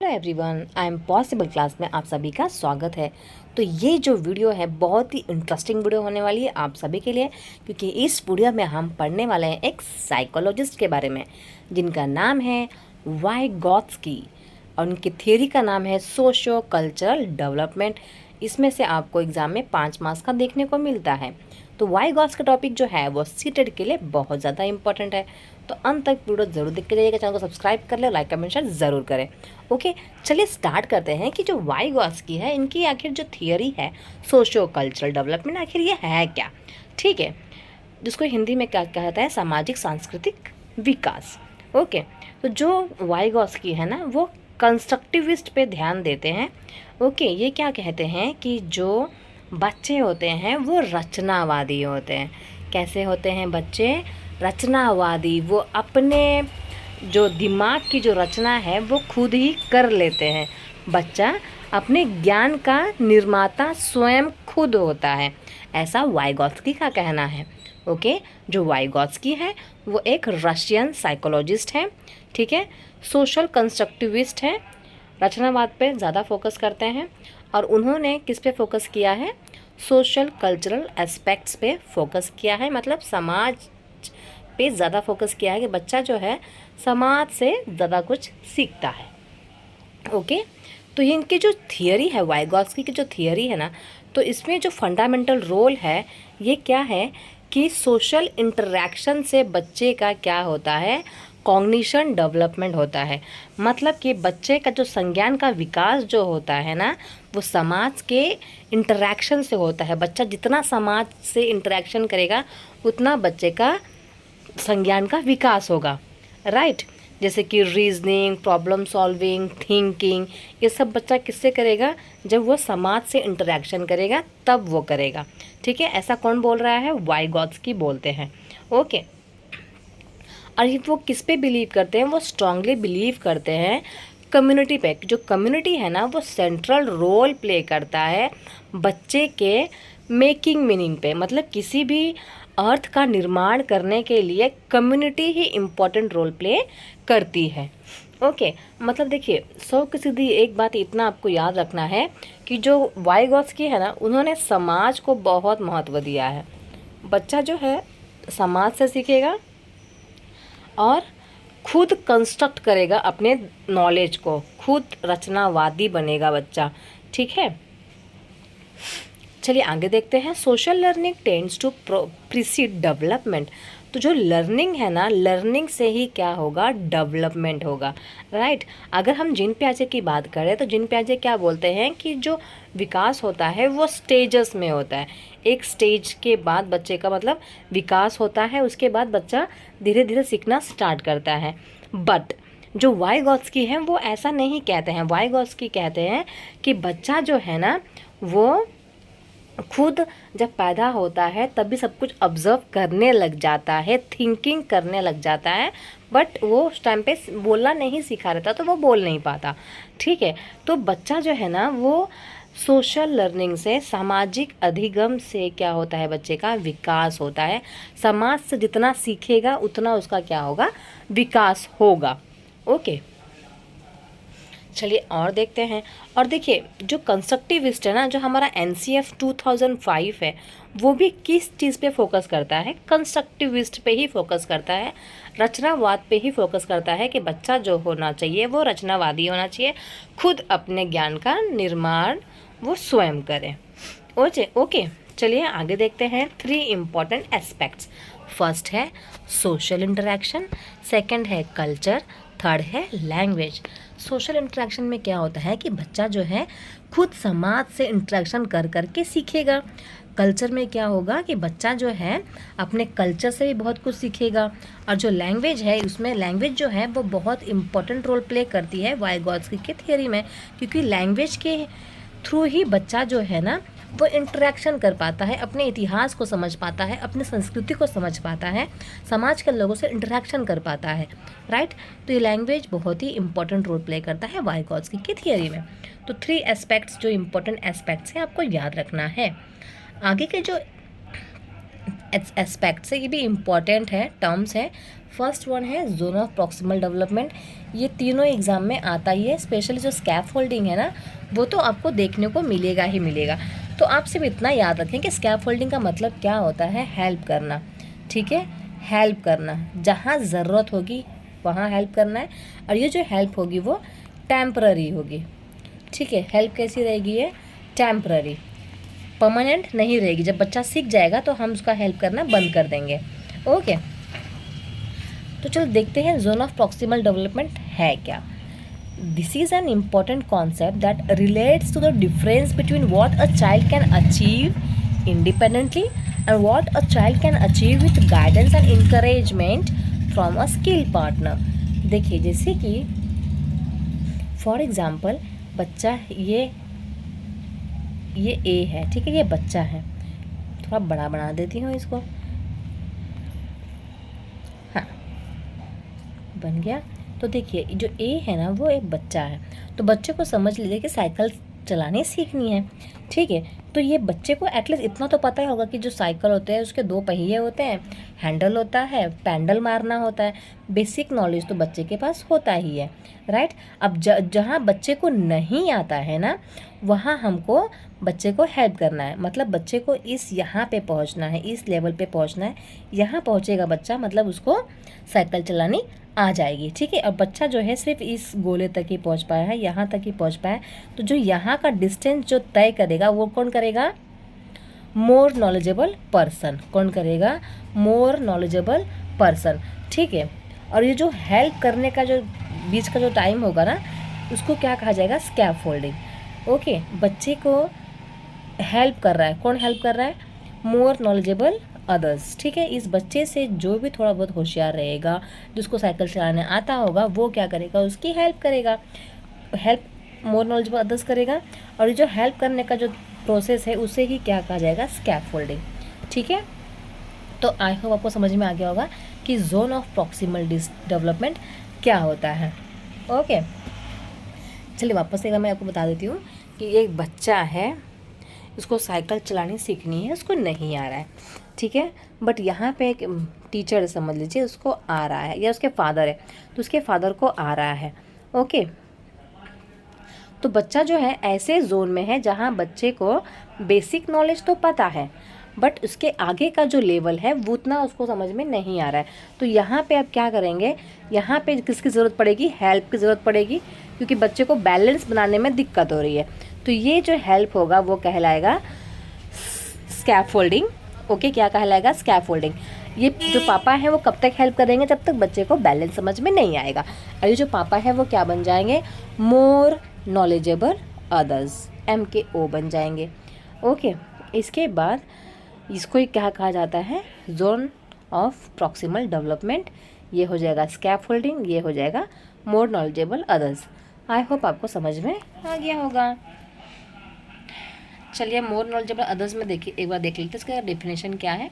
Hello everyone, I am possible class में आप सभी का स्वागत है। तो ये जो वीडियो है बहुत ही इंटरेस्टिंग वीडियो होने वाली है आप सभी के लिए, क्योंकि इस वीडियो में हम पढ़ने वाले हैं एक साइकोलॉजिस्ट के बारे में जिनका नाम है वाइगॉत्स्की और उनकी थियरी का नाम है सोशियो कल्चरल डेवलपमेंट। इसमें से आपको एग्जाम में 5 मार्क्स का देखने को मिलता है। तो वाइगॉत्स का टॉपिक जो है वो सीटेड के लिए बहुत ज़्यादा इंपॉर्टेंट है। तो अंत तक वीडियो जरूर देख के जाइएगा, चैनल को सब्सक्राइब कर ले, लाइक कमेंट शेयर ज़रूर करें। ओके, चलिए स्टार्ट करते हैं कि जो वाइगॉत्स्की है इनकी आखिर जो थियरी है सोशियो कल्चरल डेवलपमेंट आखिर ये है क्या। ठीक है, जिसको हिंदी में क्या कहता है, सामाजिक सांस्कृतिक विकास। ओके, तो जो वाइगॉत्स्की है ना वो कंस्ट्रक्टिविस्ट पे ध्यान देते हैं। ओके, ये क्या कहते हैं कि जो बच्चे होते हैं वो रचनावादी होते हैं। कैसे होते हैं बच्चे? रचनावादी। वो अपने जो दिमाग की जो रचना है वो खुद ही कर लेते हैं। बच्चा अपने ज्ञान का निर्माता स्वयं खुद होता है, ऐसा वाइगॉत्स्की का कहना है। ओके, जो वाइगॉत्स्की है वो एक रशियन साइकोलॉजिस्ट है। ठीक है, सोशल कंस्ट्रक्टिविस्ट है, रचनावाद पे ज़्यादा फोकस करते हैं। और उन्होंने किस पे फोकस किया है? सोशल कल्चरल एस्पेक्ट्स पे फोकस किया है, मतलब समाज पे ज़्यादा फोकस किया है कि बच्चा जो है समाज से ज़्यादा कुछ सीखता है। ओके, तो ये इनकी जो थियरी है, वाइगॉत्स्की की जो थियरी है ना, तो इसमें जो फंडामेंटल रोल है ये क्या है कि सोशल इंटरेक्शन से बच्चे का क्या होता है, कॉग्निशन डेवलपमेंट होता है। मतलब कि बच्चे का जो संज्ञान का विकास जो होता है ना वो समाज के इंटरेक्शन से होता है। बच्चा जितना समाज से इंटरेक्शन करेगा उतना बच्चे का संज्ञान का विकास होगा। राइट, जैसे कि रीजनिंग, प्रॉब्लम सॉल्विंग, थिंकिंग, ये सब बच्चा किससे करेगा? जब वो समाज से इंटरेक्शन करेगा तब वो करेगा। ठीक है, ऐसा कौन बोल रहा है? वाइगॉत्स्की बोलते हैं। ओके, और ये वो किस पे बिलीव करते हैं? वो स्ट्रांगली बिलीव करते हैं कम्युनिटी पे। जो कम्युनिटी है ना वो सेंट्रल रोल प्ले करता है बच्चे के मेकिंग मीनिंग पे। मतलब किसी भी अर्थ का निर्माण करने के लिए कम्युनिटी ही इम्पोर्टेंट रोल प्ले करती है। ओके, मतलब देखिए 100 की सीधी एक बात इतना आपको याद रखना है कि जो वाइगॉत्स्की है ना उन्होंने समाज को बहुत महत्व दिया है। बच्चा जो है समाज से सीखेगा और खुद कंस्ट्रक्ट करेगा अपने नॉलेज को, खुद रचनावादी बनेगा बच्चा। ठीक है, चलिए आगे देखते हैं। Social learning tends to precede development. तो जो लर्निंग है ना, लर्निंग से ही क्या होगा? डेवलपमेंट होगा। राइट, अगर हम जीन पियाजे की बात करें तो जीन पियाजे क्या बोलते हैं कि जो विकास होता है वो स्टेजेस में होता है। एक स्टेज के बाद बच्चे का मतलब विकास होता है, उसके बाद बच्चा धीरे धीरे सीखना स्टार्ट करता है। बट जो वाइगॉत्स्की हैं वो ऐसा नहीं कहते हैं। वाइगॉत्स्की कहते हैं कि बच्चा जो है ना वो खुद जब पैदा होता है तभी सब कुछ ऑब्जर्व करने लग जाता है, थिंकिंग करने लग जाता है, बट वो उस टाइम पे बोलना नहीं सीखा रहता तो वो बोल नहीं पाता। ठीक है, तो बच्चा जो है ना वो सोशल लर्निंग से, सामाजिक अधिगम से क्या होता है? बच्चे का विकास होता है। समाज से जितना सीखेगा उतना उसका क्या होगा? विकास होगा। ओके, चलिए और देखते हैं। और देखिए जो कंस्ट्रक्टिविस्ट है ना, जो हमारा NCF 2005 है वो भी किस चीज़ पे फोकस करता है? कंस्ट्रक्टिविस्ट पे ही फोकस करता है, रचनावाद पे ही फोकस करता है कि बच्चा जो होना चाहिए वो रचनावादी होना चाहिए, खुद अपने ज्ञान का निर्माण वो स्वयं करे। ओके, चलिए आगे देखते हैं। 3 इम्पॉर्टेंट एस्पेक्ट्स। फर्स्ट है सोशल इंटरेक्शन, सेकंड है कल्चर, थर्ड है लैंग्वेज। सोशल इंटरेक्शन में क्या होता है कि बच्चा जो है खुद समाज से इंटरेक्शन कर कर के सीखेगा। कल्चर में क्या होगा कि बच्चा जो है अपने कल्चर से भी बहुत कुछ सीखेगा। और जो लैंग्वेज है उसमें लैंग्वेज जो है वो बहुत इम्पोर्टेंट रोल प्ले करती है वाइगॉत्स्की के थियरी में, क्योंकि लैंग्वेज के थ्रू ही बच्चा जो है ना वो इंटरेक्शन कर पाता है, अपने इतिहास को समझ पाता है, अपनी संस्कृति को समझ पाता है, समाज के लोगों से इंटरेक्शन कर पाता है। राइट, तो ये लैंग्वेज बहुत ही इंपॉर्टेंट रोल प्ले करता है वाइगॉत्स्की की थियरी में। तो 3 एस्पेक्ट्स जो इम्पोर्टेंट एस्पेक्ट्स हैं आपको याद रखना है। आगे के जो एस्पेक्ट से, ये भी इम्पॉर्टेंट है, टर्म्स है। फर्स्ट वन है जोन ऑफ प्रॉक्सिमल डेवलपमेंट। ये तीनों एग्जाम में आता ही है, स्पेशली जो स्कैफोल्डिंग है ना, वो तो आपको देखने को मिलेगा ही मिलेगा। तो आप सिर्फ इतना याद रखें कि स्कैफोल्डिंग का मतलब क्या होता है, हेल्प करना। ठीक है, हेल्प करना, जहाँ ज़रूरत होगी वहाँ हेल्प करना है। और ये जो हेल्प होगी वो टेम्पररी होगी। ठीक है, हेल्प कैसी रहेगी, ये टेम्पररी, परमानेंट नहीं रहेगी। जब बच्चा सीख जाएगा तो हम उसका हेल्प करना बंद कर देंगे। ओके, तो चलो देखते हैं जोन ऑफ प्रॉक्सिमल डेवलपमेंट है क्या। This is an important concept that relates to the difference between what a child can achieve independently and what a child can achieve with guidance and encouragement from a skill partner. देखिए, जैसे कि for example बच्चा ये ए है, ठीक है, ये बच्चा है। थोड़ा बड़ा बना देती हूँ इसको, हाँ बन गया। तो देखिए जो ए है ना, वो एक बच्चा है। तो बच्चे को समझ लीजिए कि साइकिल चलानी सीखनी है। ठीक है, तो ये बच्चे को एटलीस्ट इतना तो पता ही होगा कि जो साइकिल होते हैं उसके 2 पहिए होते हैं, हैंडल होता है, पैडल मारना होता है। बेसिक नॉलेज तो बच्चे के पास होता ही है, राइट। अब जहाँ बच्चे को नहीं आता है ना, वहाँ हमको बच्चे को हेल्प करना है। मतलब बच्चे को इस यहाँ पे पहुँचना है, इस लेवल पे पहुँचना है। यहाँ पहुँचेगा बच्चा, मतलब उसको साइकिल चलानी आ जाएगी। ठीक है, अब बच्चा जो है सिर्फ इस गोले तक ही पहुंच पाया है, यहाँ तक ही पहुंच पाया है। तो जो यहाँ का डिस्टेंस जो तय करेगा वो कौन करेगा, मोर नॉलेजेबल पर्सन। कौन करेगा, मोर नॉलेजेबल पर्सन। ठीक है, और ये जो हेल्प करने का जो बीच का जो टाइम होगा ना, उसको क्या कहा जाएगा, स्कैफोल्डिंग। ओके, बच्चे को हेल्प कर रहा है, कौन हेल्प कर रहा है, मोर नॉलेजेबल अदर्स। ठीक है, इस बच्चे से जो भी थोड़ा बहुत होशियार रहेगा, जिसको साइकिल चलाने आता होगा, वो क्या करेगा, उसकी हेल्प करेगा, हेल्प मोर नॉलेजेबल अदर्स करेगा। और ये जो हेल्प करने का जो प्रोसेस है उसे ही क्या कहा जाएगा, स्कैफोल्डिंग। ठीक है, तो आई होप आपको समझ में आ गया होगा कि जोन ऑफ प्रॉक्सिमल डेवलपमेंट क्या होता है। ओके, चलिए वापस एक बार मैं आपको बता देती हूँ कि एक बच्चा है, उसको साइकिल चलानी सीखनी है, उसको नहीं आ रहा है। ठीक है, बट यहाँ पे एक टीचर समझ लीजिए, उसको आ रहा है, या उसके फादर है तो उसके फादर को आ रहा है। ओके, तो बच्चा जो है ऐसे जोन में है जहाँ बच्चे को बेसिक नॉलेज तो पता है, बट उसके आगे का जो लेवल है वो उतना उसको समझ में नहीं आ रहा है। तो यहाँ पे आप क्या करेंगे, यहाँ पे किसकी ज़रूरत पड़ेगी, हेल्प की ज़रूरत पड़ेगी, क्योंकि बच्चे को बैलेंस बनाने में दिक्कत हो रही है। तो ये जो हेल्प होगा वो कहलाएगा स्कैफोल्डिंग। ओके, क्या कहलाएगा, स्कैफोल्डिंग। ये जो पापा है वो कब तक हेल्प करेंगे, जब तक बच्चे को बैलेंस समझ में नहीं आएगा। और ये जो पापा है वो क्या बन जाएंगे, मोर नॉलेजेबल अदर्स, MKO बन जाएंगे। ओके, इसके बाद इसको ही क्या कहा जाता है, जोन ऑफ प्रॉक्सिमल डेवलपमेंट। ये हो जाएगा स्कैफोल्डिंग, ये हो जाएगा more knowledgeable others. I hope आपको समझ में आ गया होगा। चलिए मोर नॉलेजेबल अदर्स में देखिए, एक बार देख लेते हैं इसका डेफिनेशन क्या है।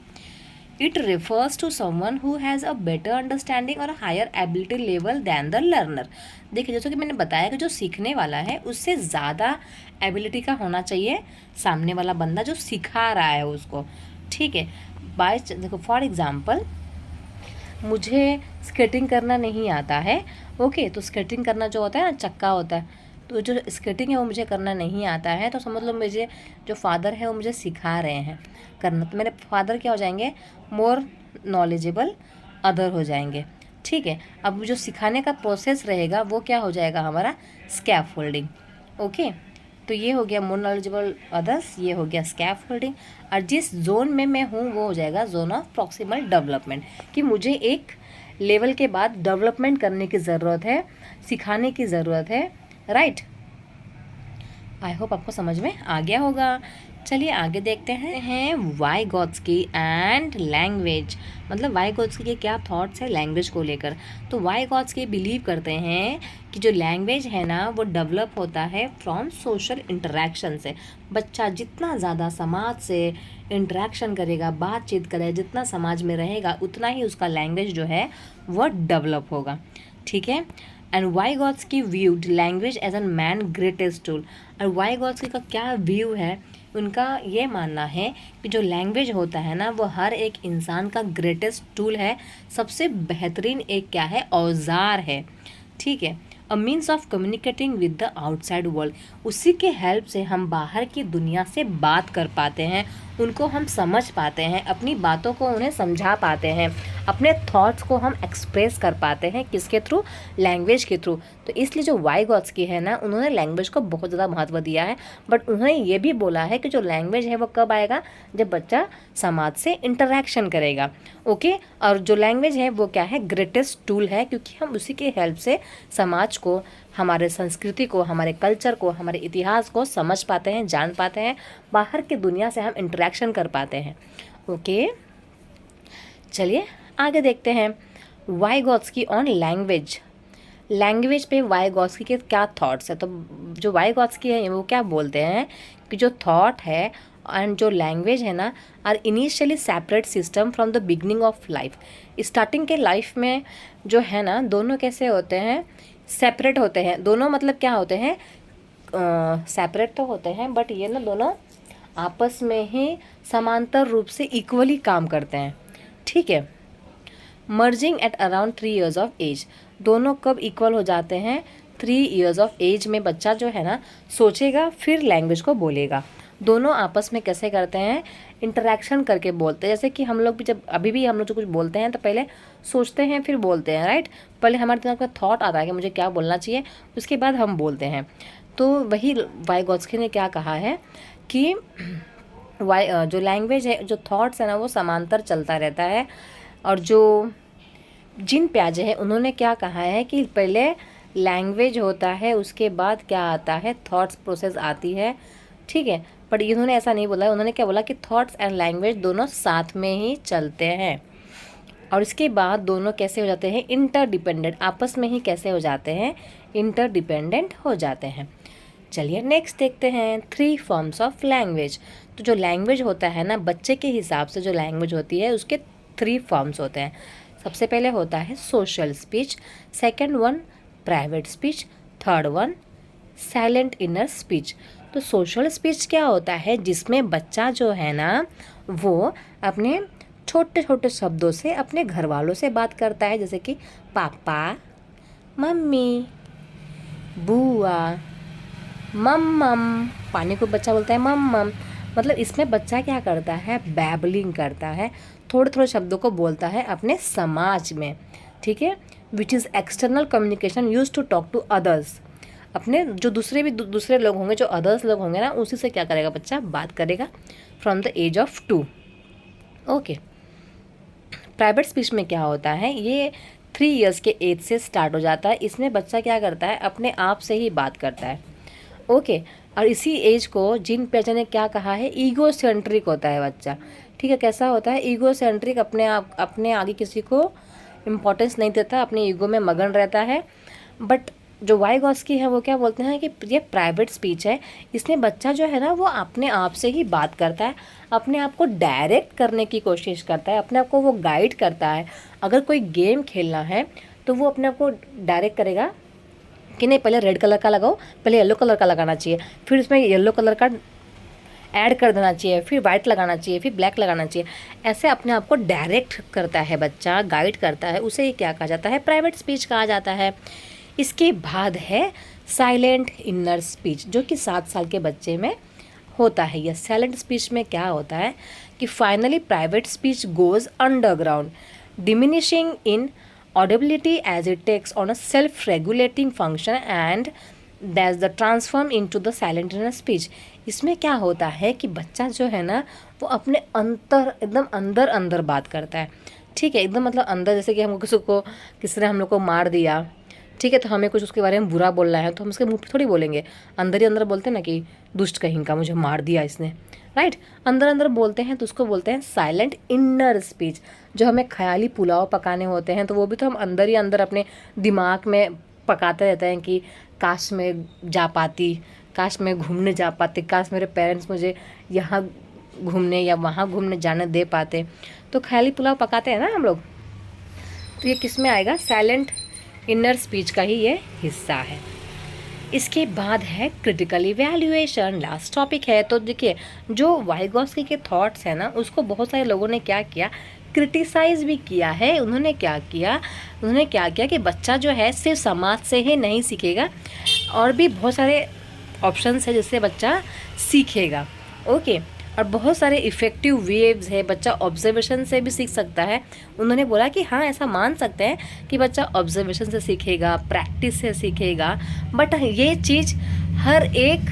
It refers to someone who has a better understanding और higher ability level than the learner. देखिए, जैसे कि मैंने बताया कि जो सीखने वाला है उससे ज़्यादा एबिलिटी का होना चाहिए सामने वाला बंदा जो सिखा रहा है उसको। ठीक है, देखो फॉर एग्जाम्पल मुझे स्केटिंग करना नहीं आता है। ओके, तो स्केटिंग करना जो होता है ना, चक्का होता है, तो जो स्केटिंग है वो मुझे करना नहीं आता है। तो समझ लो मुझे जो फादर है वो मुझे सिखा रहे हैं करना, तो मेरे फादर क्या हो जाएंगे, मोर नॉलेजेबल अदर हो जाएंगे। ठीक है, अब जो सिखाने का प्रोसेस रहेगा वो क्या हो जाएगा हमारा, स्कैफोल्डिंग। ओके, तो ये हो गया मोर नॉलेजेबल अदर्स, ये हो गया स्कैफोल्डिंग। और जिस जोन में मैं हूँ वो हो जाएगा जोन ऑफ प्रॉक्सिमल डेवलपमेंट, कि मुझे एक लेवल के बाद डेवलपमेंट करने की ज़रूरत है, सिखाने की ज़रूरत है, राइट। आई होप आपको समझ में आ गया होगा। चलिए आगे देखते हैं वाइगोत्स्की एंड लैंग्वेज। मतलब वाइगोत्स्की के क्या थॉट्स हैं लैंग्वेज को लेकर। तो वाइगोत्स्की बिलीव करते हैं कि जो लैंग्वेज है ना वो डेवलप होता है फ्रॉम सोशल इंटरेक्शन से। बच्चा जितना ज़्यादा समाज से इंटरेक्शन करेगा, बातचीत करेगा, जितना समाज में रहेगा, उतना ही उसका लैंग्वेज जो है वो डेवलप होगा। ठीक है, and Vygotsky viewed language as an man greatest tool. और वाइगोत्स्की का क्या व्यू है उनका ये मानना है कि जो लैंग्वेज होता है ना वो हर एक इंसान का ग्रेटेस्ट टूल है, सबसे बेहतरीन एक क्या है, औजार है। ठीक है, a means of communicating with the outside world. उसी के हेल्प से हम बाहर की दुनिया से बात कर पाते हैं, उनको हम समझ पाते हैं, अपनी बातों को उन्हें समझा पाते हैं, अपने थॉट्स को हम एक्सप्रेस कर पाते हैं, किसके थ्रू, लैंग्वेज के थ्रू। तो इसलिए जो वाइगॉत्स्की है ना, उन्होंने लैंग्वेज को बहुत ज़्यादा महत्व दिया है। बट उन्होंने ये भी बोला है कि जो लैंग्वेज है वो कब आएगा, जब बच्चा समाज से इंटरेक्शन करेगा। ओके, और जो लैंग्वेज है वो क्या है, ग्रेटेस्ट टूल है, क्योंकि हम उसी के हेल्प से समाज को, हमारे संस्कृति को, हमारे कल्चर को, हमारे इतिहास को समझ पाते हैं, जान पाते हैं, बाहर की दुनिया से हम इंटरेक्शन कर पाते हैं। ओके, चलिए आगे देखते हैं वाइगॉत्स्की ऑन लैंग्वेज। लैंग्वेज पे वाइगॉत्स्की के क्या थॉट्स है। तो जो वाइगॉत्स्की है वो क्या बोलते हैं कि जो थॉट है एंड जो लैंग्वेज है ना, are initially separate system from the beginning of life. Starting के लाइफ में जो है ना, दोनों कैसे होते हैं, सेपरेट होते हैं। दोनों मतलब क्या होते हैं, सेपरेट तो होते हैं, बट ये ना दोनों आपस में ही समांतर रूप से इक्वली काम करते हैं। ठीक है, merging at around 3 years of age. दोनों कब इक्वल हो जाते हैं, 3 years ऑफ एज में बच्चा जो है ना सोचेगा फिर लैंग्वेज को बोलेगा। दोनों आपस में कैसे करते हैं, इंटरेक्शन करके बोलते हैं। जैसे कि हम लोग भी जब अभी भी हम लोग जो कुछ बोलते हैं तो पहले सोचते हैं फिर बोलते हैं, राइट। पहले हमारे दिमाग में थॉट आता है कि मुझे क्या बोलना चाहिए, उसके बाद हम बोलते हैं। तो वही वाइगॉत्स्की ने क्या कहा है कि जो लैंग्वेज है, जो थॉट्स है ना, वो समांतर चलता रहता है। और जो जिन प्याजे है उन्होंने क्या कहा है कि पहले लैंग्वेज होता है, उसके बाद क्या आता है, थॉट्स प्रोसेस आती है। ठीक है, पर इन्होंने ऐसा नहीं बोला है। उन्होंने क्या बोला कि थॉट्स एंड लैंग्वेज दोनों साथ में ही चलते हैं, और इसके बाद दोनों कैसे हो जाते हैं, इंटरडिपेंडेंट। आपस में ही कैसे हो जाते हैं, इंटरडिपेंडेंट हो जाते हैं। चलिए नेक्स्ट देखते हैं 3 forms ऑफ लैंग्वेज। तो जो लैंग्वेज होता है ना, बच्चे के हिसाब से जो लैंग्वेज होती है उसके 3 forms होते हैं। सबसे पहले होता है social speech, second one private speech, third one silent inner speech. तो सोशल स्पीच क्या होता है, जिसमें बच्चा जो है ना वो अपने छोटे छोटे शब्दों से अपने घर वालों से बात करता है, जैसे कि पापा, मम्मी, बुआ, मम्मम। पानी को बच्चा बोलता है मम्मम। मतलब इसमें बच्चा क्या करता है, बैबलिंग करता है, थोड़े थोड़े शब्दों को बोलता है अपने समाज में। ठीक है, which is external communication use to talk to others. अपने जो दूसरे लोग होंगे, जो अदर्स लोग होंगे ना, उसी से क्या करेगा बच्चा, बात करेगा from the age of 2। Okay, private speech में क्या होता है, ये 3 years के एज से स्टार्ट हो जाता है। इसमें बच्चा क्या करता है, अपने आप से ही बात करता है। ओके, और इसी एज को जिन पियाजे ने क्या कहा है, ईगो सेंट्रिक होता है बच्चा। ठीक है, कैसा होता है, ईगो सेंट्रिक, अपने आगे किसी को इम्पोर्टेंस नहीं देता, अपने ईगो में मगन रहता है। बट जो वाइगॉत्स्की है वो क्या बोलते हैं कि ये प्राइवेट स्पीच है, इसमें बच्चा जो है ना वो अपने आप से ही बात करता है, अपने आप को डायरेक्ट करने की कोशिश करता है, अपने आप को वो गाइड करता है। अगर कोई गेम खेलना है तो वो अपने आप को डायरेक्ट करेगा कि नहीं, पहले रेड कलर का लगाओ, पहले येलो कलर का लगाना चाहिए, फिर उसमें येलो कलर का ऐड कर देना चाहिए, फिर वाइट लगाना चाहिए, फिर ब्लैक लगाना चाहिए। ऐसे अपने आप को डायरेक्ट करता है बच्चा, गाइड करता है, उसे ही क्या कहा जाता है, प्राइवेट स्पीच कहा जाता है। इसके बाद है साइलेंट इनर स्पीच, जो कि 7 साल के बच्चे में होता है। यह साइलेंट स्पीच में क्या होता है कि finally private speech goes underground, diminishing in audibility as it takes on a self-regulating function and that's the transform into the silent inner speech। इसमें क्या होता है कि बच्चा जो है ना वो अपने एकदम अंदर बात करता है। ठीक है, एकदम मतलब अंदर, जैसे कि हमको किसी ने हम लोग को मार दिया, ठीक है, तो हमें कुछ उसके बारे में बुरा बोलना है तो हम उसके मुंह पे थोड़ी बोलेंगे, अंदर ही अंदर बोलते हैं ना कि दुष्ट कहीं का, मुझे मार दिया इसने, राइट। अंदर बोलते हैं तो उसको बोलते हैं साइलेंट इनर स्पीच। जो हमें ख्याली पुलाव पकाने होते हैं तो वो भी तो हम अंदर ही अंदर अपने दिमाग में पकाते रहते हैं कि काश मैं जा पाती, काश मैं घूमने जा पाती, काश मेरे पेरेंट्स मुझे यहाँ घूमने या वहाँ घूमने जाने दे पाते। तो ख्याली पुलाव पकाते हैं ना हम लोग। तो ये किस में आएगा, साइलेंट इनर स्पीच का ही ये हिस्सा है। इसके बाद है क्रिटिकल इवैल्यूएशन, लास्ट टॉपिक है। तो देखिए, जो वाइगॉत्स्की के थॉट्स है ना, उसको बहुत सारे लोगों ने क्या किया, क्रिटिसाइज भी किया है। उन्होंने क्या किया कि बच्चा जो है सिर्फ समाज से ही नहीं सीखेगा, और भी बहुत सारे ऑप्शंस है जिससे बच्चा सीखेगा। ओके, और बहुत सारे इफ़ेक्टिव वेव्स है, बच्चा ऑब्जर्वेशन से भी सीख सकता है। उन्होंने बोला कि हाँ, ऐसा मान सकते हैं कि बच्चा ऑब्जर्वेशन से सीखेगा, प्रैक्टिस से सीखेगा, बट ये चीज़ हर एक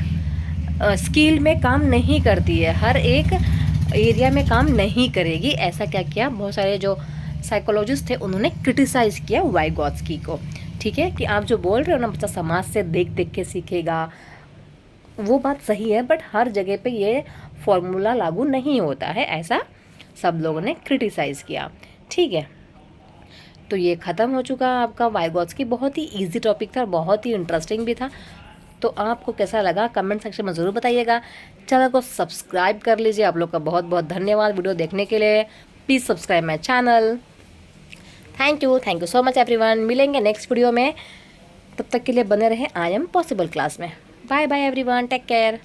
स्किल में काम नहीं करती है, हर एक एरिया में काम नहीं करेगी। ऐसा क्या किया, बहुत सारे जो साइकोलॉजिस्ट थे उन्होंने क्रिटिसाइज़ किया वाइगॉत्स्की को। ठीक है, कि आप जो बोल रहे हो ना, बच्चा समाज से देख देख के सीखेगा, वो बात सही है, बट हर जगह पे ये फॉर्मूला लागू नहीं होता है, ऐसा सब लोगों ने क्रिटिसाइज़ किया। ठीक है, तो ये ख़त्म हो चुका आपका वाइगॉत्स्की। बहुत ही इजी टॉपिक था, बहुत ही इंटरेस्टिंग भी था। तो आपको कैसा लगा कमेंट सेक्शन में ज़रूर बताइएगा। चैनल को सब्सक्राइब कर लीजिए। आप लोग का बहुत बहुत धन्यवाद वीडियो देखने के लिए। Please subscribe my channel. Thank you so much everyone. मिलेंगे नेक्स्ट वीडियो में, तब तक के लिए बने रहे आई एम पॉसिबल क्लास में। Bye bye everyone, take care.